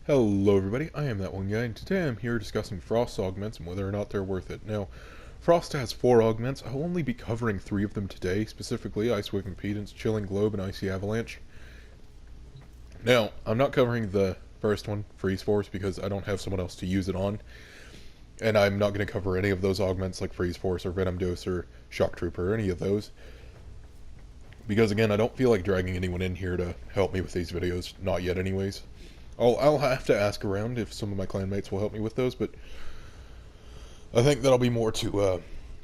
Hello everybody, I am that one guy, and today I'm here discussing Frost augments and whether or not they're worth it. Now, Frost has 4 augments. I'll only be covering 3 of them today, specifically Wave Impedance, Chillin Globe, and Avalanche. Now, I'm not covering the first one, Freeze Force, because I don't have someone else to use it on. And I'm not going to cover any of those augments like Freeze Force or Venom Dose or Shock Trooper or any of those. Because again, I don't feel like dragging anyone in here to help me with these videos, not yet anyways. I'll have to ask around if some of my clanmates will help me with those, but I think that'll be more to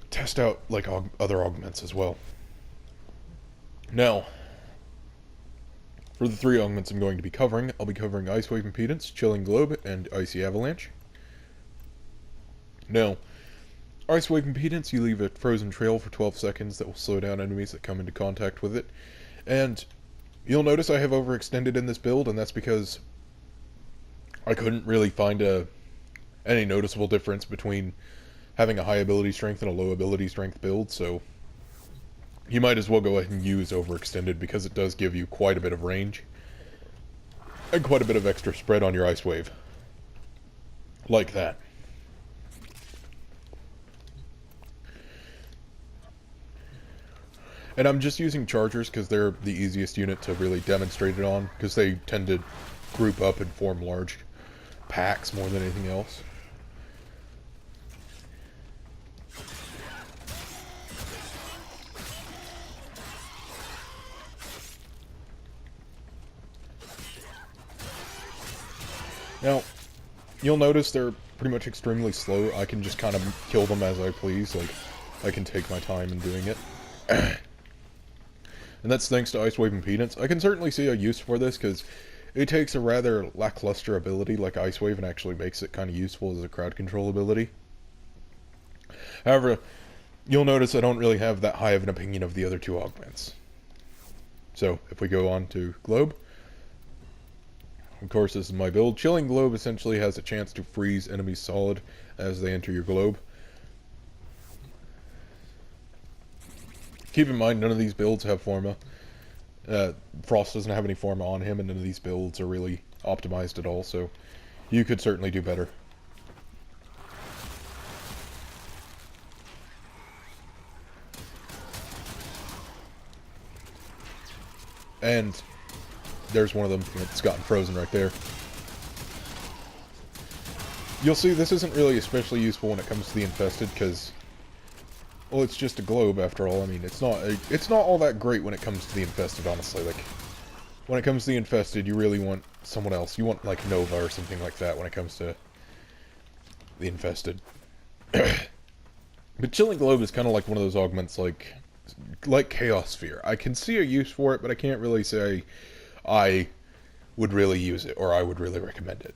test out like other augments as well. Now, for the 3 augments I'm going to be covering, I'll be covering Wave Impedance, Chillin Globe, and Avalanche. Now, Wave Impedance, you leave a frozen trail for 12 seconds that will slow down enemies that come into contact with it, and you'll notice I have overextended in this build, and that's because I couldn't really find any noticeable difference between having a high ability strength and a low ability strength build, so you might as well go ahead and use overextended because it does give you quite a bit of range and quite a bit of extra spread on your ice wave. Like that. And I'm just using chargers because they're the easiest unit to really demonstrate it on, because they tend to group up and form large packs more than anything else. Now, you'll notice they're pretty much extremely slow. I can just kind of kill them as I please, like, I can take my time in doing it. And that's thanks to Wave Impedance. I can certainly see a use for this, because it takes a rather lackluster ability like Ice Wave and actually makes it kind of useful as a crowd control ability. However, you'll notice I don't really have that high of an opinion of the other 2 augments. So, if we go on to Globe, of course this is my build. Chillin Globe essentially has a chance to freeze enemies solid as they enter your globe. Keep in mind, none of these builds have Forma. Frost doesn't have any Forma on him, and none of these builds are really optimized at all, so you could certainly do better. And there's one of them that's gotten frozen right there. You'll see this isn't really especially useful when it comes to the infested, because, well, it's just a globe after all. I mean, it's not all that great when it comes to the infested, honestly. Like, when it comes to the infested, you really want someone else. You want, like, Nova or something like that when it comes to the infested. But Chillin Globe is kind of like one of those augments like Chaos Sphere. I can see a use for it, but I can't really say I would really use it, or I would really recommend it.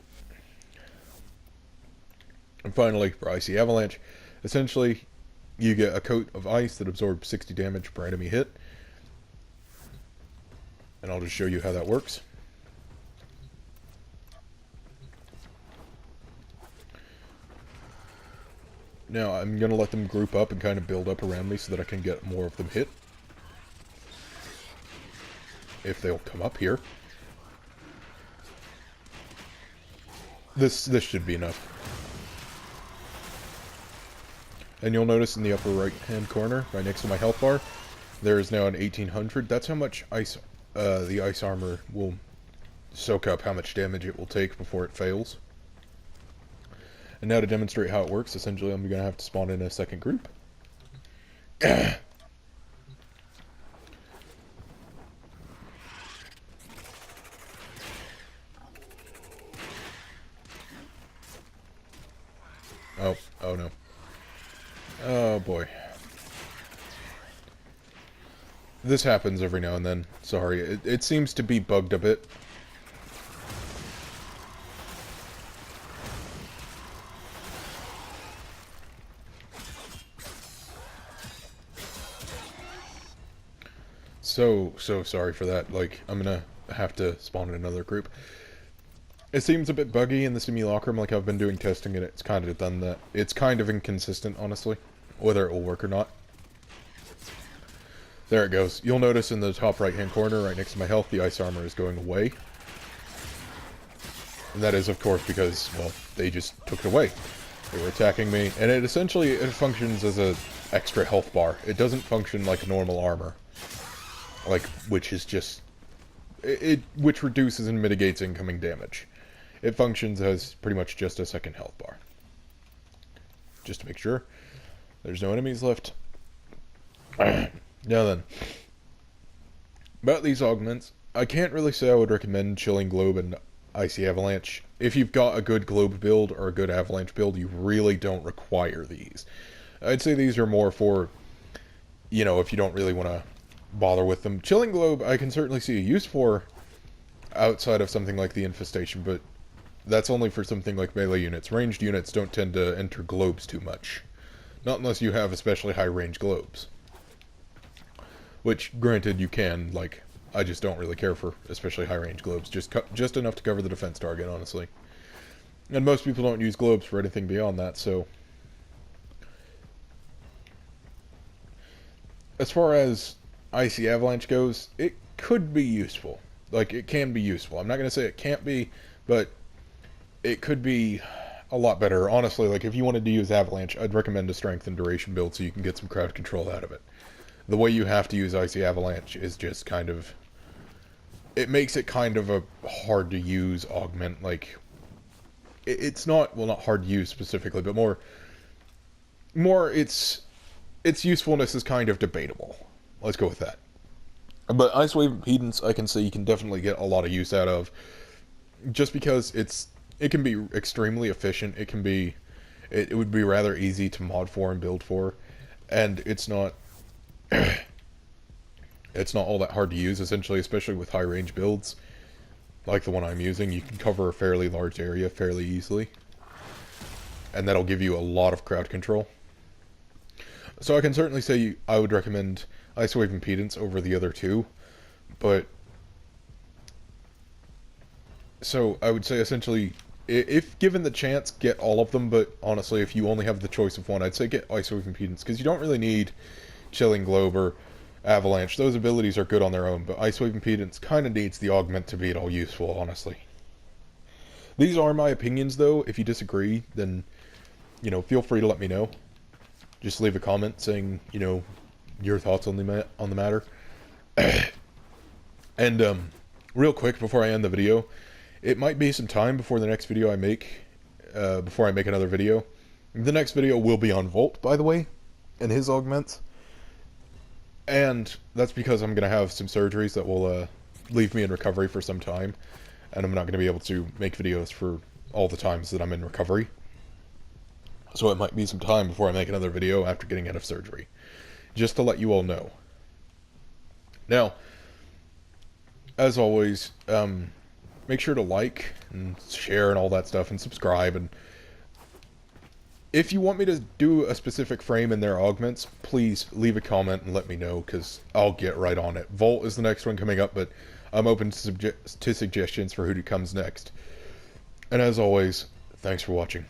And finally, for Avalanche, essentially, you get a coat of ice that absorbs 60 damage per enemy hit. And I'll just show you how that works. Now, I'm going to let them group up and kind of build up around me so that I can get more of them hit. If they'll come up here. This should be enough. And you'll notice in the upper right hand corner, right next to my health bar, there is now an 1800. That's how much ice, the ice armor will soak up, how much damage it will take before it fails. And now to demonstrate how it works, essentially I'm going to have to spawn in a second group. Oh no. Oh boy. This happens every now and then. Sorry, it seems to be bugged a bit. So sorry for that. Like, I'm gonna have to spawn in another group. It seems a bit buggy in the simulacrum, like I've been doing testing and it's kind of done that. It's kind of inconsistent, honestly, whether it will work or not. There it goes. You'll notice in the top right hand corner, right next to my health, the ice armor is going away. And that is, of course, because, well, they just took it away. They were attacking me, and it essentially, it functions as a extra health bar. It doesn't function like normal armor. Like, which is just... which reduces and mitigates incoming damage. It functions as pretty much just a second health bar. Just to make sure. There's no enemies left. Now then. About these augments, I can't really say I would recommend Chillin Globe and Icy Avalanche. If you've got a good Globe build or a good Avalanche build, you really don't require these. I'd say these are more for, you know, if you don't really want to bother with them. Chillin Globe, I can certainly see a use for outside of something like the Infestation, but that's only for something like melee units. Ranged units don't tend to enter globes too much. Not unless you have especially high range globes. Which, granted, you can, like, I just don't really care for especially high range globes. Just enough to cover the defense target, honestly. And most people don't use globes for anything beyond that, so... As far as Icy Avalanche goes, it could be useful. Like, it can be useful. I'm not going to say it can't be, but it could be a lot better. Honestly, like, if you wanted to use Avalanche, I'd recommend a strength and duration build so you can get some crowd control out of it. The way you have to use Icy Avalanche is just kind of... It makes it kind of a hard-to-use augment. Like, it's not... Well, not hard to use specifically, but more its usefulness is kind of debatable. Let's go with that. But Ice Wave Impedance, I can say you can definitely get a lot of use out of. Just because it can be extremely efficient. It can be... It would be rather easy to mod for and build for. And it's not... It's not all that hard to use, essentially, especially with high-range builds. Like the one I'm using, you can cover a fairly large area fairly easily. And that'll give you a lot of crowd control. So I can certainly say I would recommend Ice Wave Impedance over the other two. But... So, I would say essentially, if given the chance, get all of them. But honestly, if you only have the choice of one, I'd say get Ice Wave Impedance. Because you don't really need Chillin Globe or Avalanche. Those abilities are good on their own, but Ice Wave Impedance kind of needs the augment to be at all useful, honestly. These are my opinions, though. If you disagree, then, you know, feel free to let me know. Just leave a comment saying, you know, your thoughts on the matter. And, real quick, before I end the video, it might be some time before the next video I make, before I make another video. The next video will be on Volt, by the way, and his augments. And that's because I'm going to have some surgeries that will leave me in recovery for some time. And I'm not going to be able to make videos for all the times that I'm in recovery. So it might be some time before I make another video after getting out of surgery. Just to let you all know. Now, as always, make sure to like and share and all that stuff and subscribe. And if you want me to do a specific frame in their augments, please leave a comment and let me know, because I'll get right on it. Volt is the next one coming up, but I'm open to suggestions for who comes next. And as always, thanks for watching.